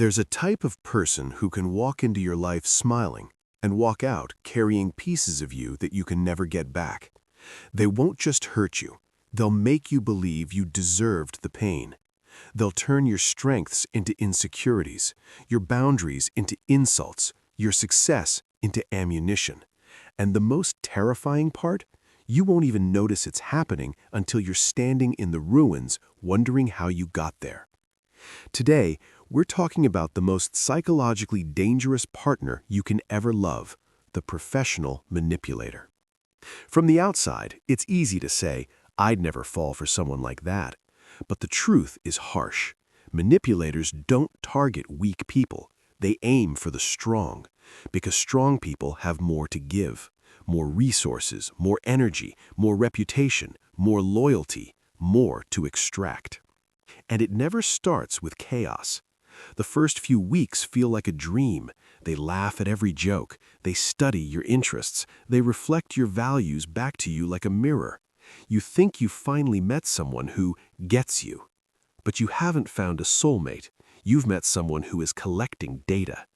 There's a type of person who can walk into your life smiling and walk out carrying pieces of you that you can never get back. They won't just hurt you, they'll make you believe you deserved the pain. They'll turn your strengths into insecurities, your boundaries into insults, your success into ammunition. And the most terrifying part? You won't even notice it's happening until you're standing in the ruins wondering how you got there. Today, we're talking about the most psychologically dangerous partner you can ever love, the professional manipulator. From the outside, it's easy to say, I'd never fall for someone like that. But the truth is harsh. Manipulators don't target weak people. They aim for the strong, because strong people have more to give. More resources, more energy, more reputation, more loyalty, more to extract. And it never starts with chaos. The first few weeks feel like a dream. They laugh at every joke. They study your interests. They reflect your values back to you like a mirror. You think you finally met someone who gets you. But you haven't found a soulmate. You've met someone who is collecting data.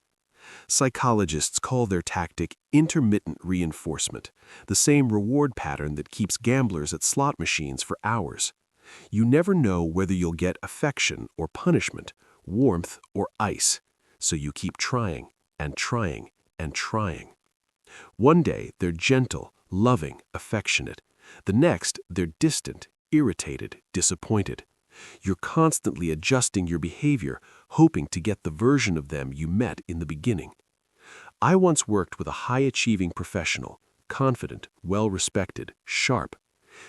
Psychologists call their tactic intermittent reinforcement, the same reward pattern that keeps gamblers at slot machines for hours. You never know whether you'll get affection or punishment, warmth or ice, so you keep trying and trying and trying. One day, they're gentle, loving, affectionate. The next, they're distant, irritated, disappointed. You're constantly adjusting your behavior, hoping to get the version of them you met in the beginning. I once worked with a high-achieving professional, confident, well-respected, sharp.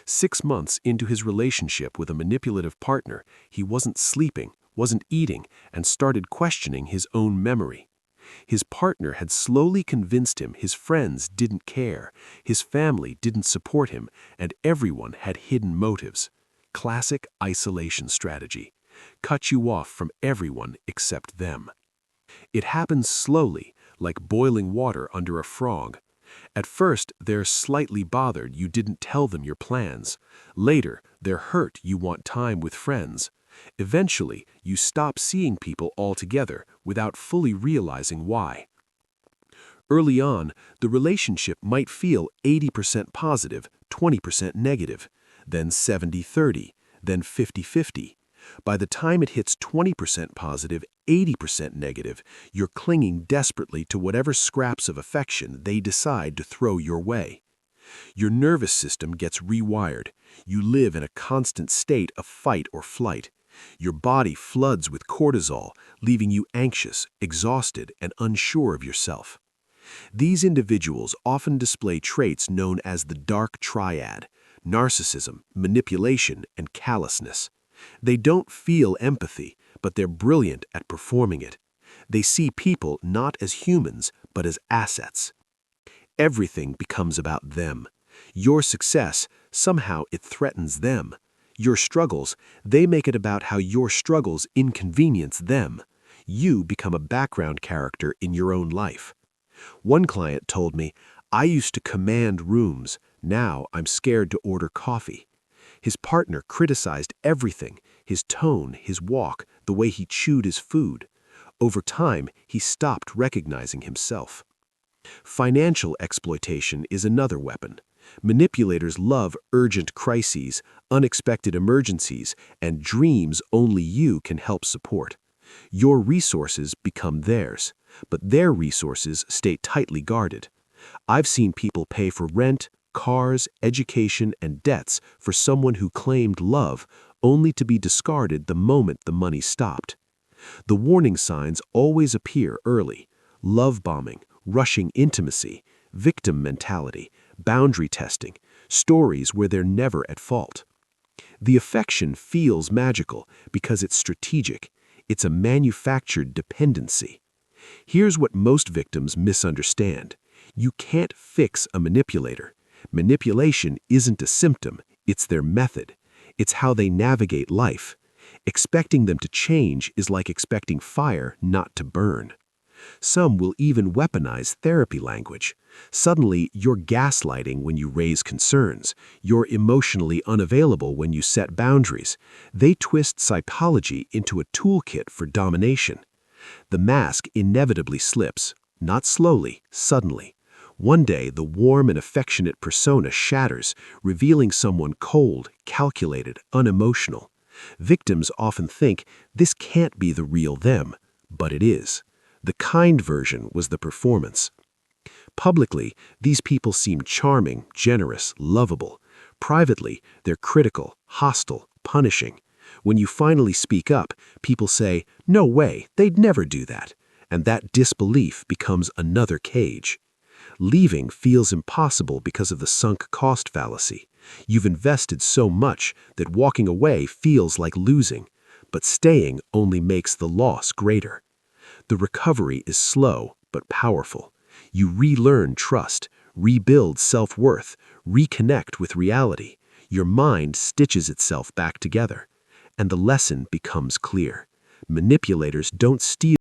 6 months into his relationship with a manipulative partner, he wasn't sleeping, wasn't eating, and started questioning his own memory. His partner had slowly convinced him his friends didn't care, his family didn't support him, and everyone had hidden motives. Classic isolation strategy. Cut you off from everyone except them. It happens slowly, like boiling water under a frog. At first, they're slightly bothered you didn't tell them your plans. Later, they're hurt you want time with friends. Eventually, you stop seeing people altogether without fully realizing why. Early on, the relationship might feel 80% positive, 20% negative, then 70-30, then 50-50. By the time it hits 20% positive, 80% negative, you're clinging desperately to whatever scraps of affection they decide to throw your way. Your nervous system gets rewired. You live in a constant state of fight or flight. Your body floods with cortisol, leaving you anxious, exhausted, and unsure of yourself. These individuals often display traits known as the dark triad: narcissism, manipulation, and callousness. They don't feel empathy, but they're brilliant at performing it. They see people not as humans, but as assets. Everything becomes about them. Your success, somehow it threatens them. Your struggles, they make it about how your struggles inconvenience them. You become a background character in your own life. One client told me, I used to command rooms. Now I'm scared to order coffee. His partner criticized everything: his tone, his walk, the way he chewed his food. Over time, he stopped recognizing himself. Financial exploitation is another weapon. Manipulators love urgent crises, unexpected emergencies, and dreams only you can help support. Your resources become theirs, but their resources stay tightly guarded. I've seen people pay for rent, cars, education, and debts for someone who claimed love, only to be discarded the moment the money stopped. The warning signs always appear early: love bombing, rushing intimacy, victim mentality, boundary testing, stories where they're never at fault. The affection feels magical because it's strategic. It's a manufactured dependency. Here's what most victims misunderstand. You can't fix a manipulator. Manipulation isn't a symptom, it's their method. It's how they navigate life. Expecting them to change is like expecting fire not to burn. Some will even weaponize therapy language. Suddenly, you're gaslighting when you raise concerns. You're emotionally unavailable when you set boundaries. They twist psychology into a toolkit for domination. The mask inevitably slips, not slowly, suddenly. One day, the warm and affectionate persona shatters, revealing someone cold, calculated, unemotional. Victims often think this can't be the real them, but it is. The kind version was the performance. Publicly, these people seem charming, generous, lovable. Privately, they're critical, hostile, punishing. When you finally speak up, people say, "No way, they'd never do that." And that disbelief becomes another cage. Leaving feels impossible because of the sunk cost fallacy. You've invested so much that walking away feels like losing, but staying only makes the loss greater. The recovery is slow but powerful. You relearn trust, rebuild self-worth, reconnect with reality. Your mind stitches itself back together, and the lesson becomes clear. Manipulators don't steal